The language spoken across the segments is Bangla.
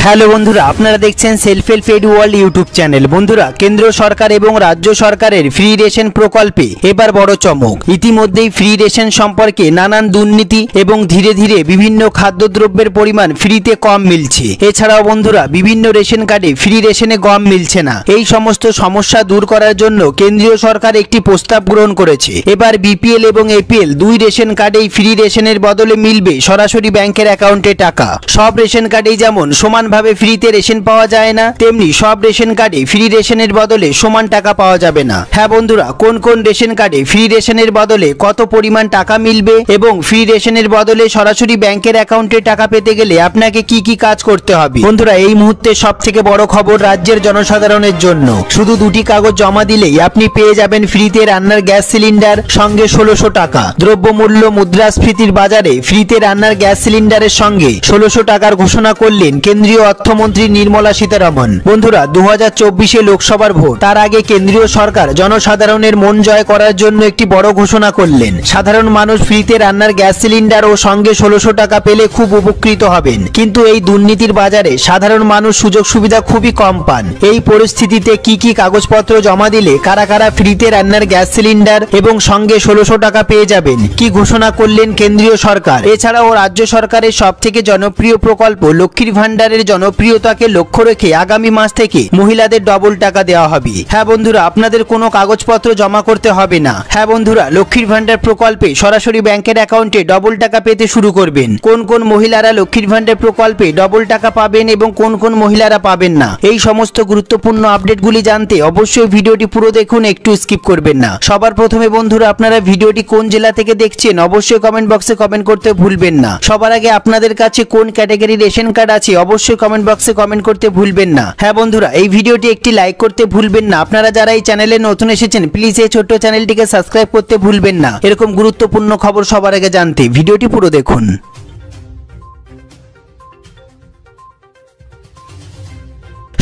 হ্যালো বন্ধুরা, আপনারা দেখছেন self help aid world YouTube channel. বন্ধুরা, কেন্দ্র সরকার এবং রাজ্য সরকারের ফ্রি রেশন প্রকল্পে এবার বড় চমক। ইতিমধ্যেই ফ্রি রেশন সম্পর্কে নানান দুর্নীতি এবং ধীরে ধীরে বিভিন্ন খাদ্যদ্রব্যের পরিমাণ ফ্রিতে কম মিলছে। এছাড়াও বন্ধুরা, বিভিন্ন রেশন কার্ডে ফ্রি রেশনে গম মিলছে না। এই সমস্ত সমস্যা দূর করার জন্য কেন্দ্রীয় সরকার একটি প্রস্তাব গ্রহণ করেছে। এবার বিপিএল এবং এপিএল দুই রেশন কার্ডেই ফ্রি রেশনের বদলে মিলবে সরাসরি ব্যাংকের অ্যাকাউন্টে টাকা। সব রেশন কার্ডেই যেমন সমানভাবে ফ্রিতে রেশন পাওয়া যায় না, তেমনি সব রেশন কার্ডে ফ্রি রেশনের বদলে সমান টাকা পাওয়া যাবে না। হ্যাঁ বন্ধুরা, কোন কোন রেশন কার্ডে ফ্রি রেশনের বদলে কত পরিমাণ টাকা মিলবে এবং ফ্রি রেশনের বদলে সরাসরি ব্যাংকের অ্যাকাউন্টে টাকা পেতে গেলে আপনাকে কি কি কাজ করতে হবে। বন্ধুরা, এই মুহূর্তে সব থেকে বড় খবর রাজ্যের জনসাধারণের জন্য। শুধু দুটি কাগজ জমা দিলেই আপনি পেয়ে যাবেন ফ্রিতে রান্নার গ্যাস সিলিন্ডার, সঙ্গে 1600 টাকা। দ্রব্যমূল্য মুদ্রাস্ফীতির বাজারে ফ্রিতে রান্নার গ্যাস সিলিন্ডারের সঙ্গে 1600 টাকার ঘোষণা করলেন কেন্দ্রীয় অর্থমন্ত্রী নির্মলা সীতারামন। বন্ধুরা, 2024-এ লোকসভার ভোট, তার আগে কেন্দ্রীয় সরকার জনসাধারণের মন জয় করার জন্য একটি বড় ঘোষণা করলেন। সাধারণ মানুষ ফ্রিতে রান্নার গ্যাস সিলিন্ডার ও সঙ্গে 1600 টাকা পেলে খুব উপকৃত হবেন। কিন্তু এই দুর্নীতির বাজারে সাধারণ মানুষ সুযোগ সুবিধা খুবই কম পান। এই পরিস্থিতিতে কি কি কাগজপত্র জমা দিলে কারা কারা ফ্রিতে রান্নার গ্যাস সিলিন্ডার এবং সঙ্গে 1600 টাকা পেয়ে যাবেন, কি ঘোষণা করলেন কেন্দ্রীয় সরকার। এছাড়াও রাজ্য সরকারের সবথেকে জনপ্রিয় প্রকল্প লক্ষ্মীর ভান্ডারের জনপ্রিয়তাকে লক্ষ্য রেখে আগামী মাস থেকে মহিলাদের ডবল টাকা দেওয়া হবে। হ্যাঁ বন্ধুরা, আপনাদের কোনো কাগজপত্র জমা করতে হবে না। হ্যাঁ বন্ধুরা, লক্ষ্মীর ভান্ডার প্রকল্পে সরাসরি ব্যাংকের অ্যাকাউন্টে ডবল টাকা পেতে শুরু করবেন। কোন কোন মহিলারা লক্ষ্মীর ভান্ডার প্রকল্পে ডবল টাকা পাবেন এবং কোন কোন মহিলারা পাবেন না, এই সমস্ত গুরুত্বপূর্ণ আপডেটগুলি জানতে অবশ্যই ভিডিওটি পুরো দেখুন, একটু স্কিপ করবেন না। সবার প্রথমে বন্ধুরা, আপনারা ভিডিওটি কোন জেলা থেকে দেখছেন অবশ্যই কমেন্ট বক্সে কমেন্ট করতে ভুলবেন না। সবার আগে আপনাদের কাছে কোন ক্যাটাগরি রেশন কার্ড আছে অবশ্যই কমেন্ট বক্সে কমেন্ট করতে ভুলবেন না। হ্যাঁ বন্ধুরা, এই ভিডিওটি একটি লাইক করতে ভুলবেন না। আপনারা যারা এই চ্যানেলে নতুন এসেছেন প্লিজ এই ছোট্ট চ্যানেলটিকে সাবস্ক্রাইব করতে ভুলবেন না। এরকম গুরুত্বপূর্ণ খবর সবার আগে জানতে ভিডিওটি পুরো দেখুন।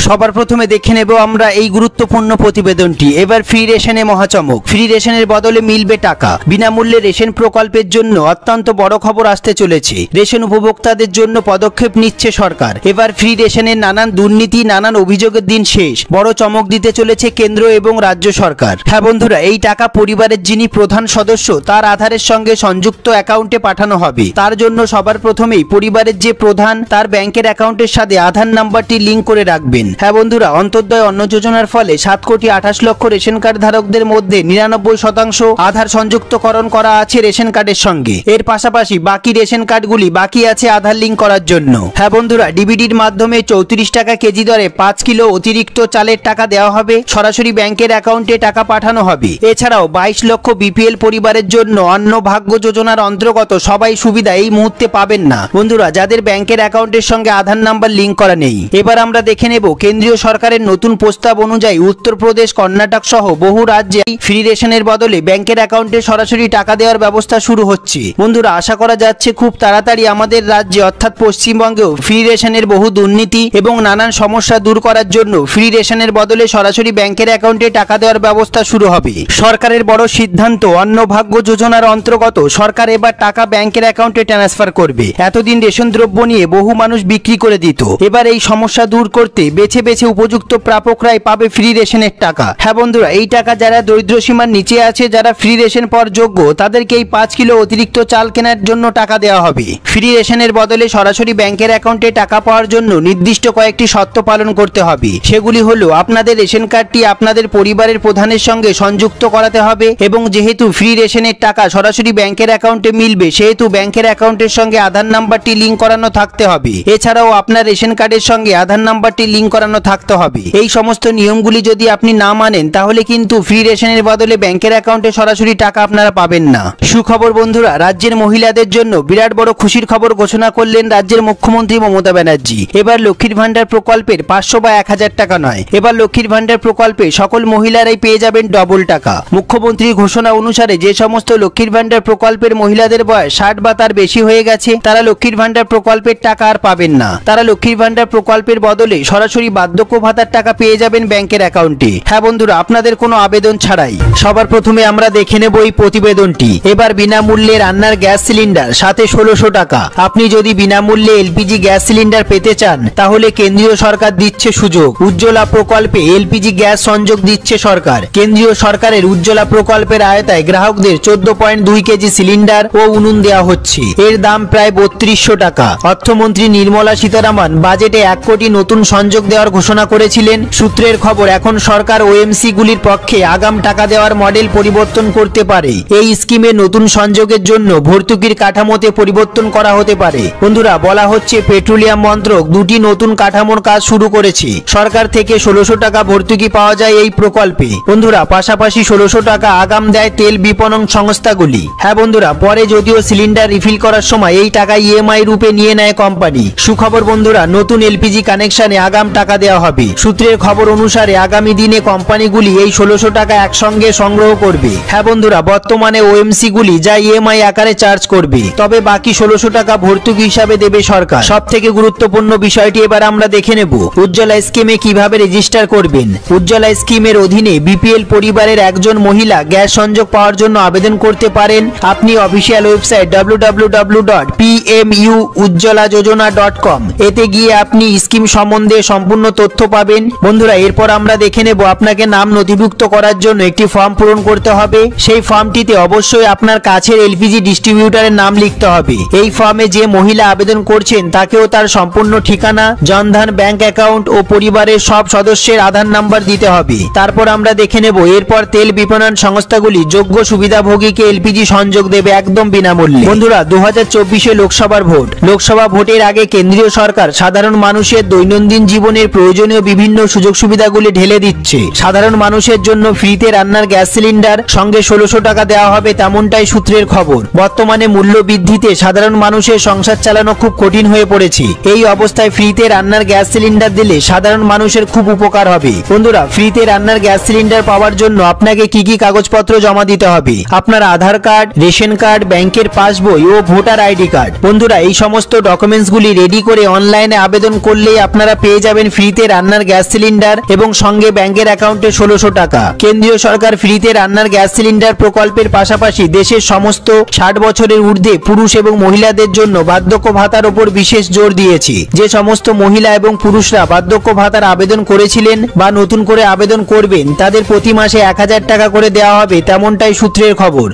সবার প্রথমে দেখে নেব আমরা এই গুরুত্বপূর্ণ প্রতিবেদনটি। এবার ফ্রি রেশনে মহাচমক, ফ্রি রেশনের বদলে মিলবে টাকা। বিনামূল্যে রেশন প্রকল্পের জন্য অত্যন্ত বড় খবর আসতে চলেছে। রেশন উপভোক্তাদের জন্য পদক্ষেপ নিচ্ছে সরকার। এবার ফ্রি রেশনের নানান দুর্নীতি, নানান অভিযোগের দিন শেষ। বড় চমক দিতে চলেছে কেন্দ্র এবং রাজ্য সরকার। হ্যাঁ বন্ধুরা, এই টাকা পরিবারের যিনি প্রধান সদস্য তার আধারের সঙ্গে সংযুক্ত অ্যাকাউন্টে পাঠানো হবে। তার জন্য সবার প্রথমেই পরিবারের যে প্রধান তার ব্যাংকের অ্যাকাউন্টের সাথে আধার নাম্বারটি লিঙ্ক করে রাখবেন। হ্যাঁ বন্ধুরা, অন্তর্দয় অন্ন যোজনার ফলে 7,28,00,000 রেশন কার্ড ধারকদের মধ্যে 99% আধার সংযুক্তকরণ করা আছে রেশন কার্ডের সঙ্গে। এর পাশাপাশি বাকি রেশন কার্ডগুলি বাকি আছে আধার লিঙ্ক করার জন্য। হ্যাঁ বন্ধুরা, ডিবিডির মাধ্যমে 34 টাকা কেজি দরে 5 কিলো অতিরিক্ত চালের টাকা দেওয়া হবে। সরাসরি ব্যাংকের অ্যাকাউন্টে টাকা পাঠানো হবে। এছাড়াও 22 লক্ষ বিপিএল পরিবারের জন্য অন্ন ভাগ্য যোজনার অন্তর্গত সবাই সুবিধা এই মুহূর্তে পাবেন না বন্ধুরা, যাদের ব্যাংকের অ্যাকাউন্টের সঙ্গে আধার নাম্বার লিঙ্ক করা নেই। এবার আমরা দেখে নেব কেন্দ্রীয় সরকারের নতুন প্রস্তাব অনুযায়ী উত্তরপ্রদেশ, কর্ণাটক সহ বহু রাজ্যে ফ্রি রেশনের বদলে ব্যাংকের অ্যাকাউন্টে সরাসরি টাকা দেওয়ার ব্যবস্থা শুরু হচ্ছে। বন্ধুরা, আশা করা যাচ্ছে খুব তাড়াতাড়ি আমাদের রাজ্যে অর্থাৎ পশ্চিমবঙ্গেও ফ্রি রেশনের বহু দুর্নীতি এবং নানান সমস্যা দূর করার জন্য ফ্রি রেশনের বদলে সরাসরি ব্যাংকের অ্যাকাউন্টে টাকা দেওয়ার ব্যবস্থা শুরু হবে। সরকারের বড় সিদ্ধান্ত, অন্নভাগ্য যোজনার অন্তর্গত সরকার এবার টাকা ব্যাংকের অ্যাকাউন্টে ট্রান্সফার করবে। এতদিন রেশন দ্রব্য নিয়ে বহু মানুষ বিক্রি করে দিত। এবার এই সমস্যা দূর করতে বেছে বেছে উপযুক্ত প্রাপকরাই পাবে ফ্রি রেশনের টাকা। হ্যাঁ বন্ধুরা, এই টাকা যারা দরিদ্র সীমার নিচে আছে, যারা ফ্রি রেশন পাওয়ার যোগ্য, তাদেরকে এই 5 কিলো অতিরিক্ত চাল কেনার জন্য টাকা দেওয়া হবে। ফ্রি রেশনের বদলে সরাসরি ব্যাংকের অ্যাকাউন্টে টাকা পাওয়ার জন্য নির্দিষ্ট কয়েকটি শর্ত পালন করতে হবে। সেগুলি হলো, আপনাদের রেশন কার্ডটি আপনাদের পরিবারের প্রধানের সঙ্গে সংযুক্ত করাতে হবে এবং যেহেতু ফ্রি রেশনের টাকা সরাসরি ব্যাংকের অ্যাকাউন্টে মিলবে সেহেতু ব্যাংকের অ্যাকাউন্টের সঙ্গে আধার নাম্বারটি লিঙ্ক করানো থাকতে হবে। এছাড়াও আপনার রেশন কার্ডের সঙ্গে আধার নাম্বারটি লিঙ্ক করানো থাকতে হবে। এই সমস্ত নিয়মগুলি যদি আপনি না মানেন তাহলে কিন্তু ফ্রি রেশনের বদলে ব্যাংকের অ্যাকাউন্টে সরাসরি টাকা আপনারা পাবেন না। সুখবর বন্ধুরা, রাজ্যের মহিলাদের জন্য বিরাট বড় খুশির খবর ঘোষণা করলেন রাজ্যের মুখ্যমন্ত্রী মমতা ব্যানার্জি। এবার লক্ষ্মীর ভান্ডার প্রকল্পের 500 বা 1000 টাকা নয়, এবার লক্ষ্মীর ভান্ডার প্রকল্পে সকল মহিলারাই পেয়ে যাবেন ডবল টাকা। মুখ্যমন্ত্রীর ঘোষণা অনুসারে যে সমস্ত লক্ষ্মীর ভান্ডার প্রকল্পের মহিলাদের বয়স 60 বা তার বেশি হয়ে গেছে তারা লক্ষ্মীর ভান্ডার প্রকল্পের টাকা আর পাবেন না। তারা লক্ষ্মীর ভান্ডার প্রকল্পের বদলে সরাসরি বার্ধক্য ভাতার টাকা পেয়ে যাবেন ব্যাংকের অ্যাকাউন্টে। হ্যাঁ বন্ধুরা, আপনাদের কোনো আবেদন ছাড়াই। সবার প্রথমে আমরা দেখে নেব এই প্রতিবেদনটি। এবার বিনামূল্যে রান্নার গ্যাস সিলিন্ডার সাথে 1600 টাকা। আপনি যদি বিনামূল্যে এলপিজি গ্যাস সিলিন্ডার পেতে চান তাহলে কেন্দ্রীয় সরকার দিচ্ছে সুযোগ। উজ্জ্বলা প্রকল্পে এলপিজি গ্যাস সংযোগ দিচ্ছে সরকার। কেন্দ্রীয় সরকারের উজ্জ্বলা প্রকল্পের আওতায় গ্রাহকদের 14.2 কেজি সিলিন্ডার ও উনুন দেওয়া হচ্ছে। এর দাম প্রায় 3200 টাকা। অর্থমন্ত্রী নির্মলা সীতারামন বাজেটে 1 কোটি নতুন সংযোগ দেওয়ার ঘোষণা করেছিলেন। সূত্রের খবর, এখন সরকার ওএমসি গুলির পক্ষে আগাম টাকা দেওয়ার মডেল পরিবর্তন করতে পারে। এই স্কিমে নতুন সংযোগের জন্য ভর্তুকির কাঠামোতে পরিবর্তন করা হতে পারে। বন্ধুরা, বলা হচ্ছে পেট্রোলিয়াম মন্ত্রক দুটি নতুন কাঠামোর কাজ শুরু করেছে। সরকার থেকে 1600 টাকা ভর্তুকি পাওয়া যায় এই প্রকল্পে। বন্ধুরা, পাশাপাশি 1600 টাকা আগাম দেয় তেল বিপণন সংস্থাগুলি। হ্যাঁ বন্ধুরা, পরে যদিও সিলিন্ডার রিফিল করার সময় এই টাকা ইএমআই রূপে নিয়ে নেয় কোম্পানি। সুখবর বন্ধুরা, নতুন এলপিজি কানেকশনে আগাম টাকা দেওয়া হবে। সূত্রের খবর অনুসারে আগামী দিনে কোম্পানিগুলি এই 1600 টাকা একসঙ্গে সংগ্রহ করবে। হ্যাঁ বন্ধুরা, বর্তমানে ওএমসি গুলি যা ইএমআই আকারে চার্জ করবে, তবে বাকি 1600 টাকা ভর্তুকি হিসাবে দেবে সরকার। সব থেকে গুরুত্বপূর্ণ বিষয়টি এবার আমরা দেখে নেব। উজ্জ্বলা স্কিমে কিভাবে রেজিস্টার করবেন। উজ্জ্বলা স্কিমের অধীনে বিপিএল পরিবারের একজন মহিলা গ্যাস সংযোগ পাওয়ার জন্য আবেদন করতে পারেন। আপনি অফিসিয়াল ওয়েবসাইট www.pmujjolajojona.com এতে গিয়ে আপনি স্কিম সম্বন্ধে সম্পূর্ণ তথ্য পাবেন। বন্ধুরা, এরপর আমরা দেখে নেব আপনাকে নাম নথিভুক্ত করার জন্য একটি ফর্ম পূরণ করতে হবে। সেই ফর্মটিতে অবশ্যই আপনার কাছের এলপিজি ডিস্ট্রিবিউটরের নাম লিখতে হবে। এই ফর্মে যে মহিলা আবেদন করছেন তাকেও তার সম্পূর্ণ ঠিকানা, জনধন ব্যাংক অ্যাকাউন্ট ও পরিবারের সব সদস্যের আধার নাম্বার দিতে হবে। তারপর আমরা দেখে নেব এরপর তেল বিপণন সংস্থাগুলি যোগ্য সুবিধাভোগীকে এলপিজি সংযোগ দেবে একদম বিনামূল্যে। বন্ধুরা, 2024 লোকসভার ভোট। লোকসভা ভোটের আগে কেন্দ্রীয় সরকার সাধারণ মানুষের দৈনন্দিন জীবনের প্রয়োজনীয় বিভিন্ন সুযোগ সুবিধাগুলি ঢেলে দিচ্ছে। সাধারণ মানুষের জন্য ফ্রিতে রান্নার গ্যাস সিলিন্ডার সঙ্গে 1600 টাকা দেওয়া হবে, তেমনটাই সূত্রের খবর। বর্তমানে মূল্য বৃদ্ধিতে সাধারণ মানুষের সংসার চালানো খুব কঠিন হয়ে পড়েছে। এই অবস্থায় ফ্রিতে রান্নার গ্যাস সিলিন্ডার দিলে সাধারণ মানুষের খুব উপকার হবে। বন্ধুরা, ফ্রিতে রান্নার গ্যাস সিলিন্ডার পাওয়ার জন্য আপনাকে কি কি কাগজপত্র জমা দিতে হবে? আপনার আধার কার্ড, রেশন কার্ড, ব্যাংকের পাসবই ও ভোটার আইডি কার্ড। বন্ধুরা, এই সমস্ত ডকুমেন্টসগুলি রেডি করে অনলাইনে আবেদন করলেই আপনারা পেয়ে যাবেন ফ্রিতে রান্নার গ্যাস সিলিন্ডার এবং সঙ্গে ব্যাংকের অ্যাকাউন্টে 1600 টাকা। কেন্দ্রীয় সরকার ফ্রিতে রান্নার গ্যাস সিলিন্ডার প্রকল্পের পাশাপাশি দেশের সমস্ত 60 বছরের ঊর্ধ্বে পুরুষ এবং মহিলাদের জন্য বার্ধক্য ভাতার উপর বিশেষ জোর দিয়েছে। যে সমস্ত মহিলা এবং পুরুষরা বার্ধক্য ভাতার আবেদন করেছিলেন বা নতুন করে আবেদন করবেন তাদের প্রতি মাসে 1000 টাকা করে দেওয়া হবে, তেমনটাই সূত্রের খবর।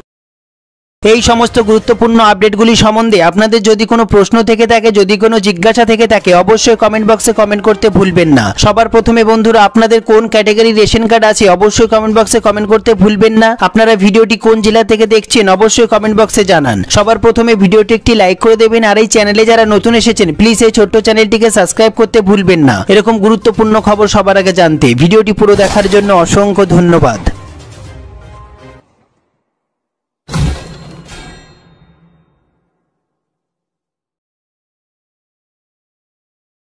এই সমস্ত গুরুত্বপূর্ণ আপডেটগুলি সম্বন্ধে আপনাদের যদি কোনো প্রশ্ন থেকে থাকে, যদি কোনো জিজ্ঞাসা থেকে থাকে, অবশ্যই কমেন্ট বক্সে কমেন্ট করতে ভুলবেন না। সবার প্রথমে বন্ধুরা, আপনাদের কোন ক্যাটাগরির রেশন কার্ড আছে অবশ্যই কমেন্ট বক্সে কমেন্ট করতে ভুলবেন না। আপনারা ভিডিওটি কোন জেলা থেকে দেখছেন অবশ্যই কমেন্ট বক্সে জানান। সবার প্রথমে ভিডিওটি একটি লাইক করে দেবেন, আর এই চ্যানেলে যারা নতুন এসেছেন প্লিজ এই ছোট্ট চ্যানেলটিকে সাবস্ক্রাইব করতে ভুলবেন না। এরকম গুরুত্বপূর্ণ খবর সবার আগে জানতে ভিডিওটি পুরো দেখার জন্য অসংখ্য ধন্যবাদ।